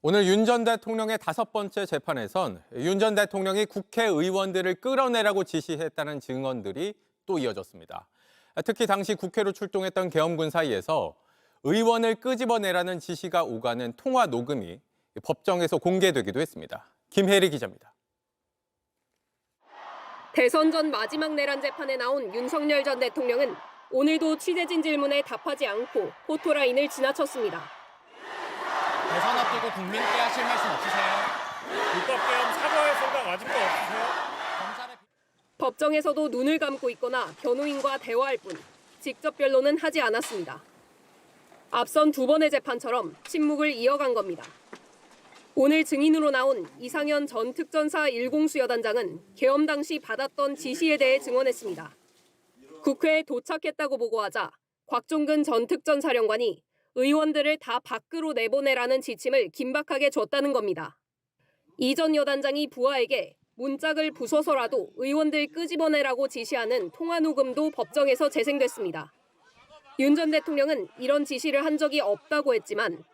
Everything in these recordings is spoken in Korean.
오늘 윤 전 대통령의 5번째 재판에선 윤 전 대통령이 국회의원들을 끌어내라고 지시했다는 증언들이 또 이어졌습니다. 특히 당시 국회로 출동했던 계엄군 사이에서 의원을 끄집어내라는 지시가 오가는 통화 녹음이 법정에서 공개되기도 했습니다. 김혜리 기자입니다. 대선 전 마지막 내란 재판에 나온 윤석열 전 대통령은 오늘도 취재진 질문에 답하지 않고 포토라인을 지나쳤습니다. 대선 앞두고 국민께 하실 말씀 없으세요? 불법 계엄 사과할 생각 아직도 없으세요? 법정에서도 눈을 감고 있거나 변호인과 대화할 뿐 직접 변론은 하지 않았습니다. 앞선 2번의 재판처럼 침묵을 이어간 겁니다. 오늘 증인으로 나온 이상현 전 특전사 1공수여단장은 계엄 당시 받았던 지시에 대해 증언했습니다. 국회에 도착했다고 보고하자 곽종근 전 특전사령관이 의원들을 다 밖으로 내보내라는 지침을 긴박하게 줬다는 겁니다. 이 전 여단장이 부하에게 문짝을 부숴서라도 의원들 끄집어내라고 지시하는 통화 녹음도 법정에서 재생됐습니다. 윤 전 대통령은 이런 지시를 한 적이 없다고 했지만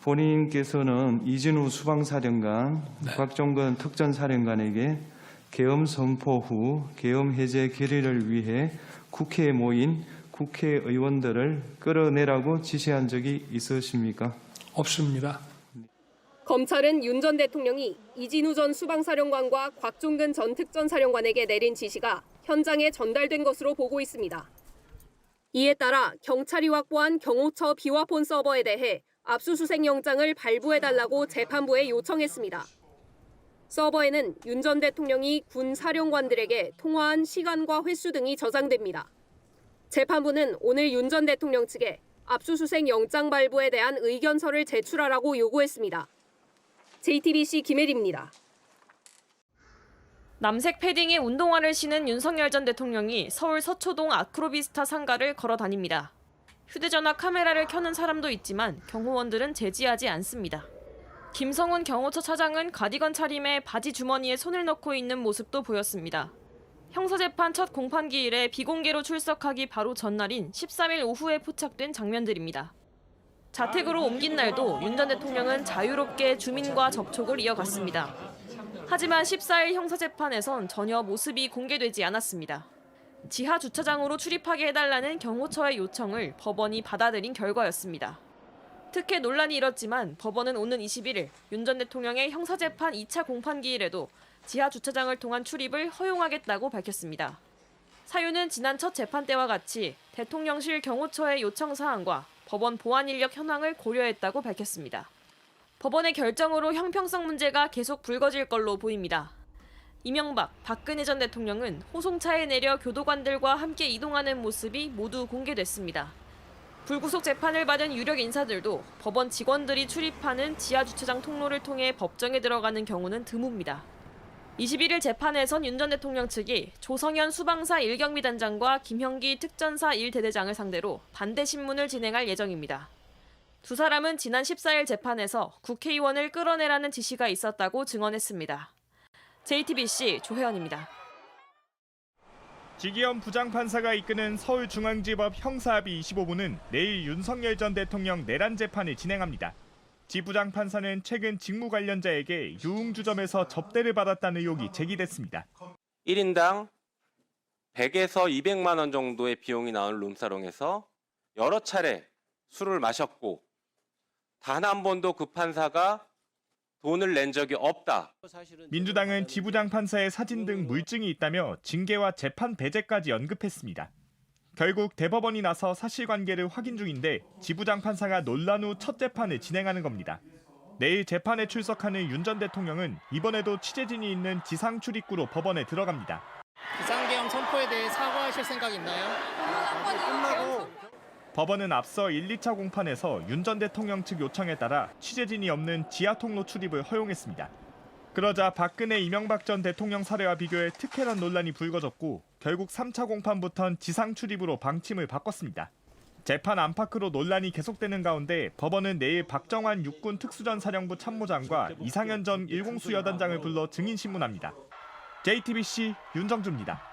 본인께서는 이진우 수방사령관, 곽종근 특전사령관에게 계엄 선포 후 계엄 해제 결의를 위해 국회에 모인 국회의원들을 끌어내라고 지시한 적이 있으십니까? 없습니다. 검찰은 윤 전 대통령이 이진우 전 수방사령관과 곽종근 전 특전사령관에게 내린 지시가 현장에 전달된 것으로 보고 있습니다. 이에 따라 경찰이 확보한 경호처 비화폰 서버에 대해 압수수색 영장을 발부해달라고 재판부에 요청했습니다. 서버에는 윤 전 대통령이 군 사령관들에게 통화한 시간과 횟수 등이 저장됩니다. 재판부는 오늘 윤 전 대통령 측에 압수수색 영장 발부에 대한 의견서를 제출하라고 요구했습니다. JTBC 김혜리입니다. 남색 패딩에 운동화를 신은 윤석열 전 대통령이 서울 서초동 아크로비스타 상가를 걸어 다닙니다. 휴대전화 카메라를 켜는 사람도 있지만 경호원들은 제지하지 않습니다. 김성훈 경호처 차장은 가디건 차림에 바지 주머니에 손을 넣고 있는 모습도 보였습니다. 형사재판 첫 공판기일에 비공개로 출석하기 바로 전날인 13일 오후에 포착된 장면들입니다. 자택으로 옮긴 날도 윤 전 대통령은 자유롭게 주민과 접촉을 이어갔습니다. 하지만 14일 형사재판에선 전혀 모습이 공개되지 않았습니다. 지하 주차장으로 출입하게 해달라는 경호처의 요청을 법원이 받아들인 결과였습니다. 특혜 논란이 일었지만 법원은 오는 21일 윤 전 대통령의 형사재판 2차 공판기일에도 지하 주차장을 통한 출입을 허용하겠다고 밝혔습니다. 사유는 지난 첫 재판 때와 같이 대통령실 경호처의 요청 사항과 법원 보안 인력 현황을 고려했다고 밝혔습니다. 법원의 결정으로 형평성 문제가 계속 불거질 걸로 보입니다. 이명박, 박근혜 전 대통령은 호송차에 내려 교도관들과 함께 이동하는 모습이 모두 공개됐습니다. 불구속 재판을 받은 유력 인사들도 법원 직원들이 출입하는 지하 주차장 통로를 통해 법정에 들어가는 경우는 드뭅니다. 21일 재판에선 윤 전 대통령 측이 조성현 수방사 1경비단장과 김형기 특전사 1대대장을 상대로 반대 신문을 진행할 예정입니다. 두 사람은 지난 14일 재판에서 국회의원을 끌어내라는 지시가 있었다고 증언했습니다. JTBC 조혜연입니다. 지기현 부장판사가 이끄는 서울중앙지법 형사합의 25부는 내일 윤석열 전 대통령 내란 재판을 진행합니다. 지 부장판사는 최근 직무 관련자에게 유흥주점에서 접대를 받았다는 의혹이 제기됐습니다. 1인당 100에서 200만 원 정도의 비용이 나오는 룸사롱에서 여러 차례 술을 마셨고 단 한 번도 그 판사가 돈을 낸 적이 없다. 민주당은 지 부장판사의 사진 등 물증이 있다며 징계와 재판 배제까지 언급했습니다. 결국 대법원이 나서 사실관계를 확인 중인데 지 부장판사가 논란 후 첫 재판을 진행하는 겁니다. 내일 재판에 출석하는 윤 전 대통령은 이번에도 취재진이 있는 지상 출입구로 법원에 들어갑니다. 비상계엄 선포에 대해 사과하실 생각 있나요? 법원은 앞서 1, 2차 공판에서 윤 전 대통령 측 요청에 따라 취재진이 없는 지하 통로 출입을 허용했습니다. 그러자 박근혜 이명박 전 대통령 사례와 비교해 특혜란 논란이 불거졌고 결국 3차 공판부턴 지상 출입으로 방침을 바꿨습니다. 재판 안팎으로 논란이 계속되는 가운데 법원은 내일 박정환 육군 특수전사령부 참모장과 이상현 전 1공수여단장을 불러 증인 신문합니다. JTBC 윤정주입니다.